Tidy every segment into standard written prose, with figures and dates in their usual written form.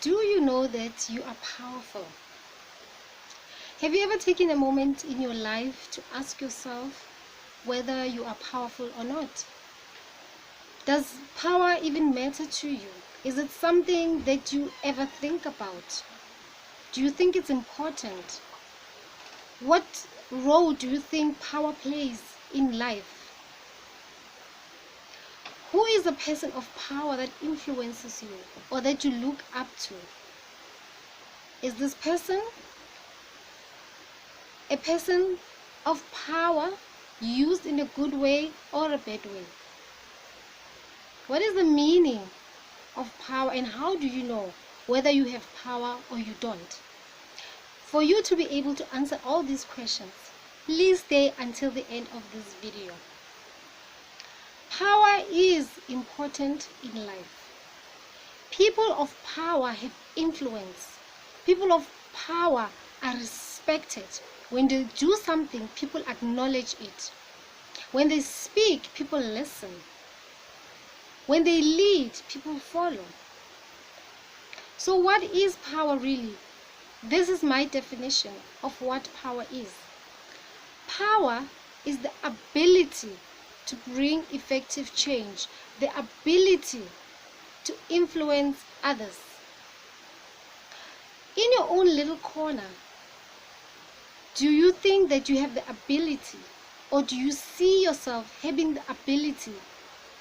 Do you know that you are powerful? Have you ever taken a moment in your life to ask yourself whether you are powerful or not? Does power even matter to you? Is it something that you ever think about? Do you think it's important? What role do you think power plays in life? Who is a person of power that influences you or that you look up to? Is this person a person of power used in a good way or a bad way? What is the meaning of power, and how do you know whether you have power or you don't? For you to be able to answer all these questions, please stay until the end of this video. Power is important in life. People of power have influence. People of power are respected. When they do something, people acknowledge it. When they speak, people listen. When they lead, people follow. So what is power really? This is my definition of what power is. Power is the ability to bring effective change, the ability to influence others. In your own little corner, do you think that you have the ability, or do you see yourself having the ability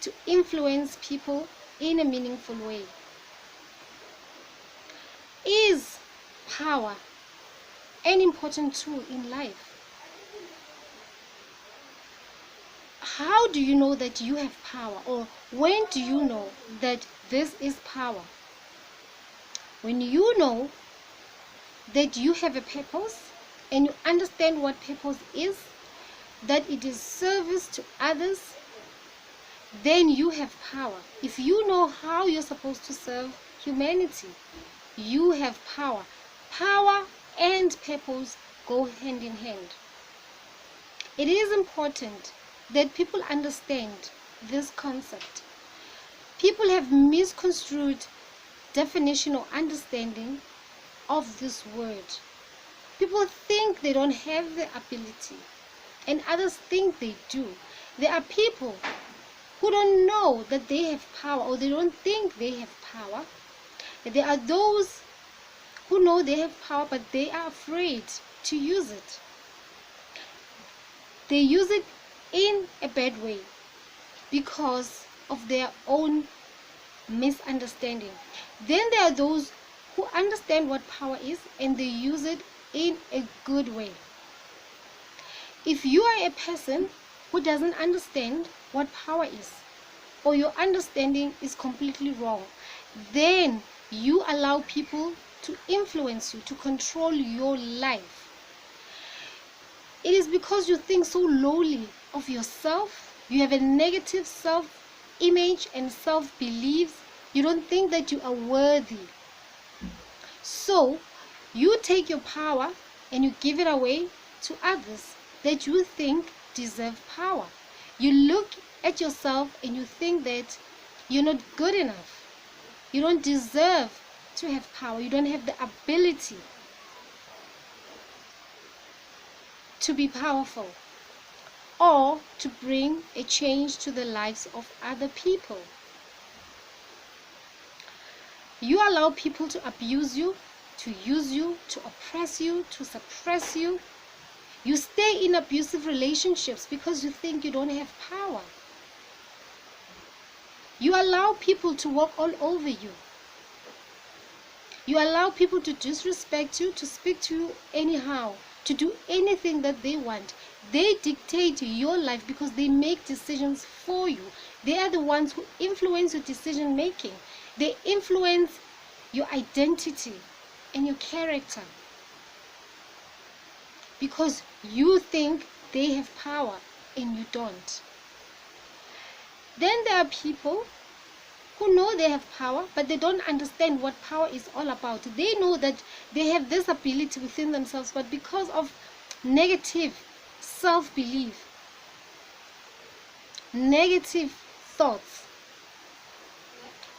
to influence people in a meaningful way? Is power an important tool in life? How do you know that you have power, or when do you know that this is power? When you know that you have a purpose and you understand what purpose is, that it is service to others, then you have power. If you know how you're supposed to serve humanity, you have power. Power and purpose go hand in hand. It is important that people understand this concept. People have misconstrued definition or understanding of this word. People think they don't have the ability, and others think they do. There are people who don't know that they have power, or they don't think they have power. There are those who know they have power, but they are afraid to use it. They use it in a bad way because of their own misunderstanding. Then there are those who understand what power is and they use it in a good way. If you are a person who doesn't understand what power is, or your understanding is completely wrong, then you allow people to influence you, to control your life. It is because you think so lowly of yourself. You have a negative self-image and self-beliefs. You don't think that you are worthy. So you take your power and you give it away to others that you think deserve power. You look at yourself and you think that you're not good enough. You don't deserve to have power. You don't have the ability to be powerful or to bring a change to the lives of other people. You allow people to abuse you, to use you, to oppress you, to suppress you. You stay in abusive relationships because you think you don't have power. You allow people to walk all over you. You allow people to disrespect you, to speak to you anyhow, to do anything that they want. They dictate your life because they make decisions for you. They are the ones who influence your decision making. They influence your identity and your character because you think they have power and you don't. Then there are people who know they have power, but they don't understand what power is all about. They know that they have this ability within themselves, but because of negative self-belief, negative thoughts,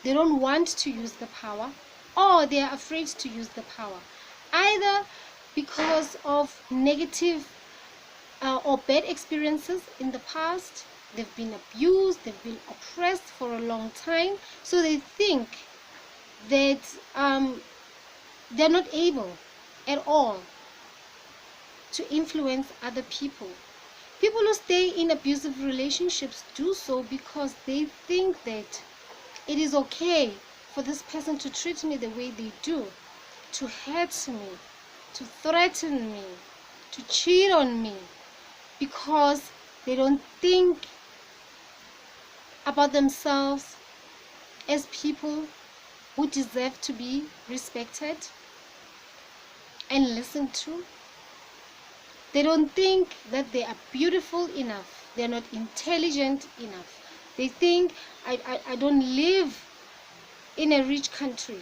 they don't want to use the power or they are afraid to use the power, either because of negative or bad experiences in the past. They've been abused, they've been oppressed for a long time, so they think that they're not able at all to influence other people. People who stay in abusive relationships do so because they think that it is okay for this person to treat me the way they do, to hurt me, to threaten me, to cheat on me, because they don't think about themselves as people who deserve to be respected and listened to. They don't think that they are beautiful enough. They're not intelligent enough. They think, I don't live in a rich country.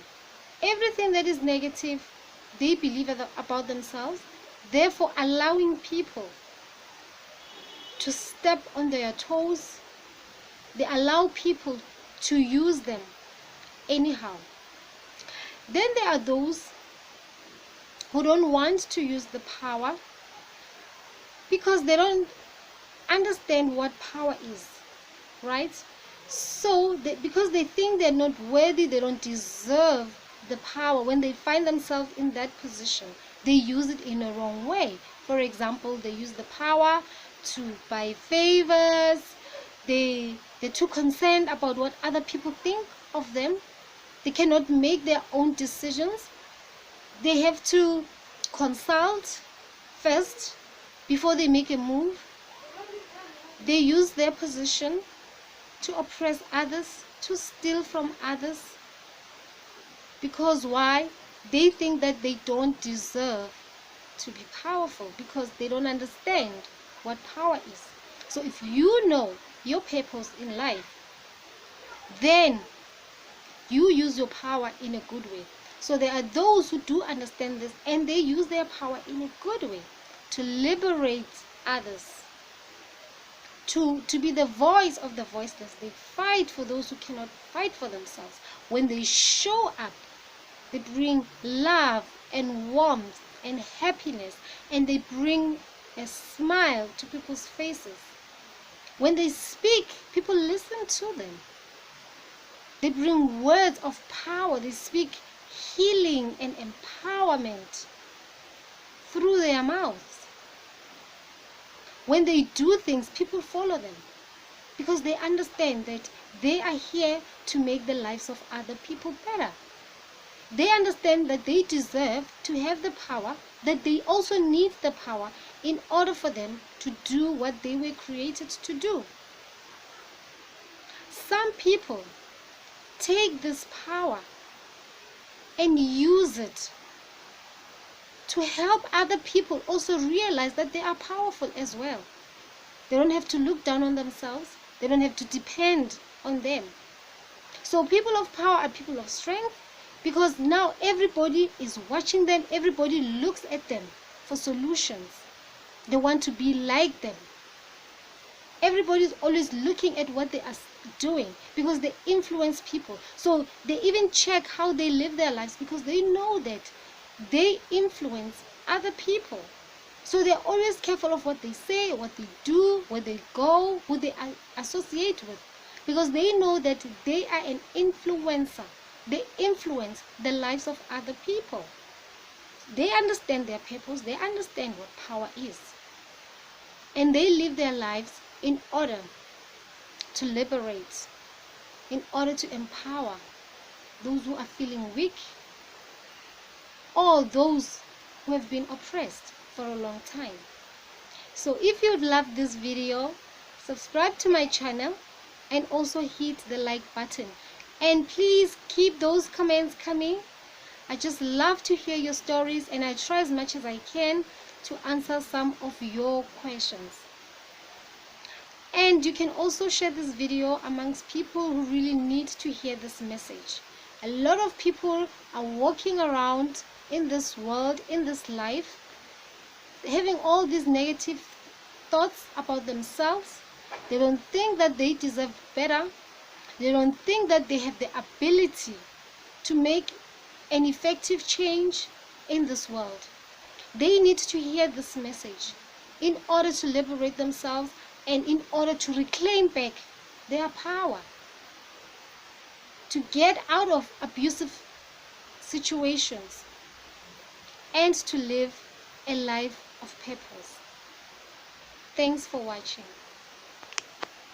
Everything that is negative, they believe about themselves, therefore allowing people to step on their toes. They allow people to use them anyhow. Then there are those who don't want to use the power because they don't understand what power is, right? So because they think they're not worthy, they don't deserve the power, when they find themselves in that position, they use it in a wrong way. For example, they use the power to buy favors. They're too concerned about what other people think of them. They cannot make their own decisions. They have to consult first before they make a move. They use their position to oppress others, to steal from others. Because why? They think that they don't deserve to be powerful because they don't understand what power is. So if you know your purpose in life, then you use your power in a good way. So there are those who do understand this, and they use their power in a good way to liberate others, to be the voice of the voiceless. They fight for those who cannot fight for themselves. When they show up, they bring love and warmth and happiness, and they bring a smile to people's faces. When they speak, people listen to them. They bring words of power. They speak healing and empowerment through their mouths. When they do things, people follow them because they understand that they are here to make the lives of other people better. They understand that they deserve to have the power, that they also need the power in order for them to do what they were created to do. Some people take this power and use it to help other people also realize that they are powerful as well. They don't have to look down on themselves. They don't have to depend on them. So people of power are people of strength, because now everybody is watching them. Everybody looks at them for solutions. They want to be like them. Everybody is always looking at what they are doing because they influence people. So they even check how they live their lives because they know that they influence other people. So they're always careful of what they say, what they do, where they go, who they associate with, because they know that they are an influencer. They influence the lives of other people. They understand their purpose. They understand what power is. And they live their lives in order to liberate, in order to empower those who are feeling weak, or those who have been oppressed for a long time. So if you'd love this video, subscribe to my channel and also hit the like button. And please keep those comments coming. I just love to hear your stories, and I try as much as I can to answer some of your questions. And you can also share this video amongst people who really need to hear this message. A lot of people are walking around in this world, in this life, having all these negative thoughts about themselves. They don't think that they deserve better. They don't think that they have the ability to make an effective change in this world. They need to hear this message in order to liberate themselves and in order to reclaim back their power, to get out of abusive situations, and to live a life of purpose. Thanks for watching.